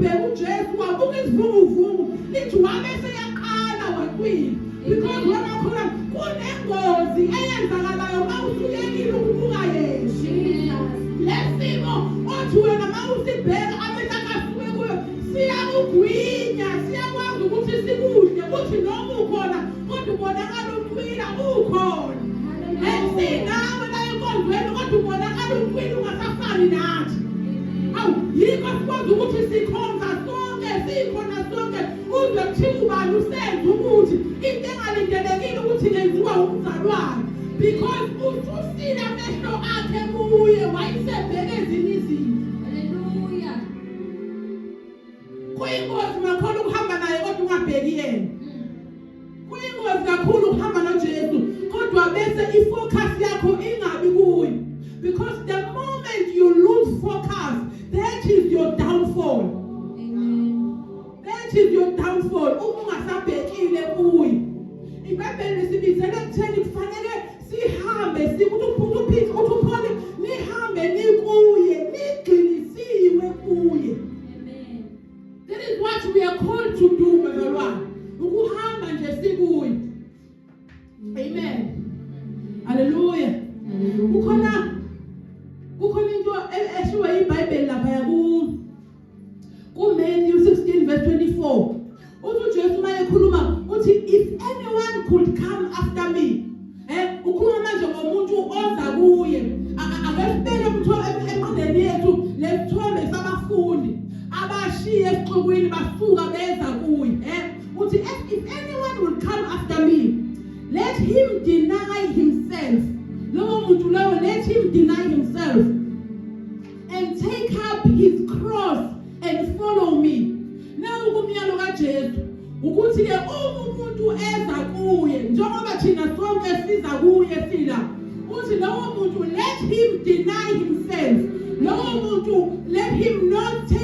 ubheka uJesu wabuka isivunguvungu lithi wabe seyaqala waqwila because wena khona kunengozi eyenzakalayo mawusuyekile ukubuka Yesu lesimo othi wena mawusibheka amehla akasuke kuyo siyakugwinya siyakwazi ukuthi sikudle ukuthi noma ukhona kodwa ubonakala uqwila ukhona esinawe la enkonzweni kodwa ubonakala uqwila ungasafani nathi awu yikho sikwazi ukuthi sikhonza sonke sikhona sonke uzwe kuthiwa ubani usenza ukuthi into engalindelekile ukuthi yenziwa umzalwane because ususile amehlo akhe kuye wayesebheke ezinye izinto. Haleluya. Kuyingozi makhona ukuhamba naye kodwa ungabheki yena. Kuyingozi kakhulu ukuhamba noJesu kodwa bese ifocus yakho ingabi kuye because the moment you lose focus that is your downfall. Amen. That is your downfall. Ungasabhekile kuye. iBhayibheli lisibizela ekutheni kufanele sihambe uPeter uPaul nihambe nikuye nigxilisiwe kuye. Amen. That is what we are called to do bazalwane ukuhamba nje sikuye. Amen. Hallelujah. Kukhona into eshiwe iBhayibheli lapha yaku Matthew 16 verse 24. Uthi uJesu mayekhuluma uthi if anyone could come after me ukhuluma manje ngomuntu oza kuye akasibeke emqondweni yethu lesithombe sabafundi abashiye esixukwini basuka beza kuye uthi if anyone will come after me let him deny himself. Lowo muntu lowo let him deny himself and take up his cross and follow me. Now ukumyalo kaJesu ukuthi ke umuntu eza kuye njengoba thina sonke siza kuye sila uthi lowo muntu let him deny himself. Lowo muntu let him not take